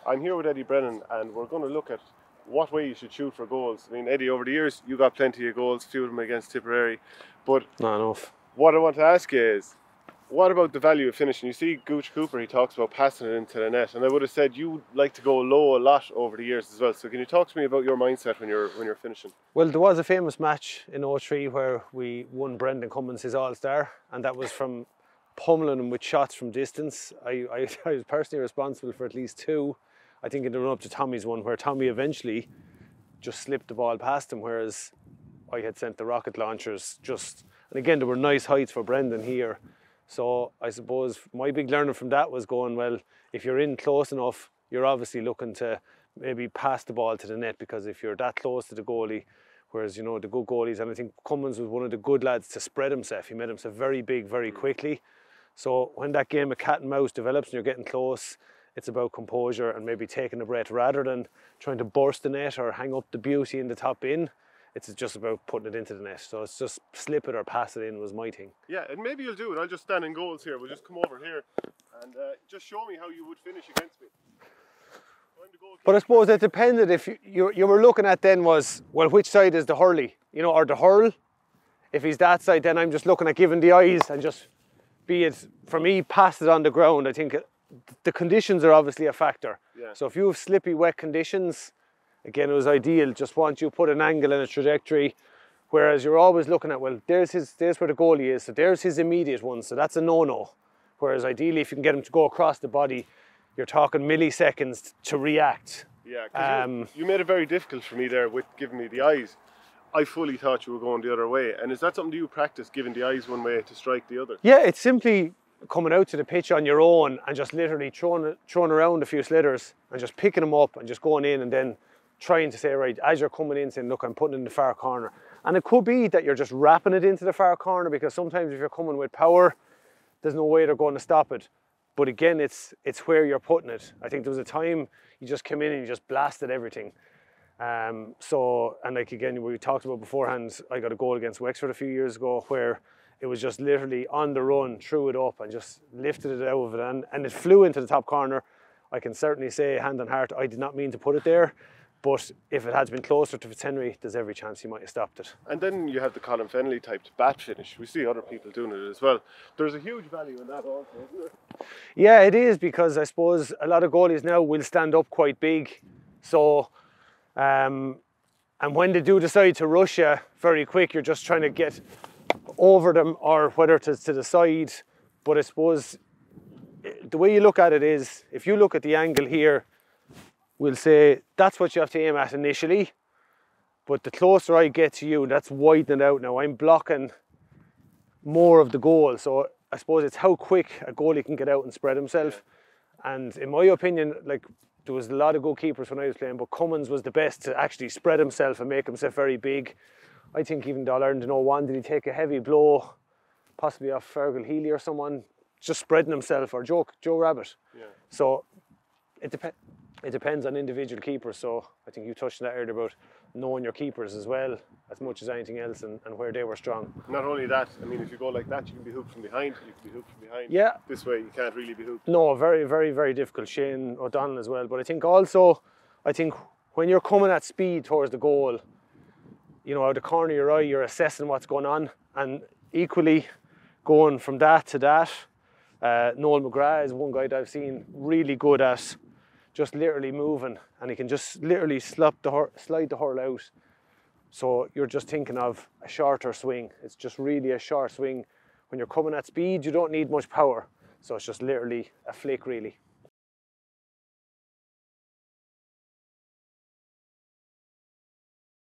I'm here with Eddie Brennan, and we're going to look at what way you should shoot for goals. I mean, Eddie, over the years, you got plenty of goals, few of them against Tipperary, but not enough. What I want to ask you is, what about the value of finishing? You see Gooch Cooper, he talks about passing it into the net, and I would have said you like to go low a lot over the years as well. So can you talk to me about your mindset when you're finishing? Well, there was a famous match in 03 where we won Brendan Cummins his All-Star, and that was from pummeling him with shots from distance. I was personally responsible for at least two. I think in the run up to Tommy's one, where Tommy eventually just slipped the ball past him, whereas I had sent the rocket launchers just, and again, there were nice heights for Brendan here. So I suppose my big learning from that was going, well, if you're in close enough, you're obviously looking to maybe pass the ball to the net, because if you're that close to the goalie, whereas, you know, the good goalies, and I think Cummins was one of the good lads to spread himself. He made himself very big, very quickly. So when that game of cat and mouse develops and you're getting close, it's about composure and maybe taking a breath rather than trying to burst the net or hang up the beauty in the top bin. It's just about putting it into the net. So it's just slip it or pass it in was my thing. Yeah, and maybe you'll do it. I'll just stand in goals here. We'll just come over here and just show me how you would finish against me. But I suppose it depended. If you were looking at then was, well, which side is the hurley, you know, or the hurl? If he's that side, then I'm just looking at giving the eyes and just, be it, for me, pass it on the ground. I think the conditions are obviously a factor. Yeah. So if you have slippy, wet conditions, again, it was ideal. Just once you put an angle and a trajectory, whereas you're always looking at, well, there's where the goalie is, so there's his immediate one, so that's a no-no. Whereas ideally, if you can get him to go across the body, you're talking milliseconds to react. Yeah, because you made it very difficult for me there with giving me the eyes. I fully thought you were going the other way. And is that something you practice, giving the eyes one way to strike the other? Yeah, it's simply coming out to the pitch on your own and just literally throwing around a few sliders and just picking them up and just going in, and then trying to say, right, as you're coming in, saying, look, I'm putting it in the far corner. And it could be that you're just wrapping it into the far corner, because sometimes if you're coming with power, there's no way they're going to stop it. But again, it's where you're putting it. I think there was a time you just came in and you just blasted everything. And like, again, we talked about beforehand, I got a goal against Wexford a few years ago where it was just literally on the run, threw it up and just lifted it out of it, and it flew into the top corner. I can certainly say, hand on heart, I did not mean to put it there, but if it had been closer to Fitzhenry, there's every chance he might have stopped it. And then you have the Colin Fennelly type bat finish. We see other people doing it as well. There's a huge value in that also, isn't there? Yeah, it is, because I suppose a lot of goalies now will stand up quite big. So, and when they do decide to rush you very quick, you're just trying to get over them, or whether it's to the side. But I suppose the way you look at it is, if you look at the angle here, we'll say that's what you have to aim at initially. But the closer I get to you, that's widening out now. I'm blocking more of the goal. So I suppose it's how quick a goalie can get out and spread himself. And in my opinion, like, there was a lot of goalkeepers when I was playing, but Cummins was the best to actually spread himself and make himself very big. I think even the All-Ireland in 01, did he take a heavy blow, possibly off Fergal Healy or someone, just spreading himself, or Joe Rabbit. Yeah. So it depends on individual keepers. So I think you touched on that earlier about knowing your keepers as well, as much as anything else, and where they were strong. Not only that, I mean, if you go like that, you can be hooked from behind. You can be hooked from behind. Yeah. This way, you can't really be hooked. No, very, very, very difficult. Shane O'Donnell as well. But I think also, when you're coming at speed towards the goal, you know, out of the corner of your eye, you're assessing what's going on, and equally going from that to that. Noel McGrath is one guy that I've seen really good at just literally moving, and he can just literally slide the hurl out. So you're just thinking of a shorter swing. It's just really a short swing. When you're coming at speed, you don't need much power. So it's just literally a flick, really.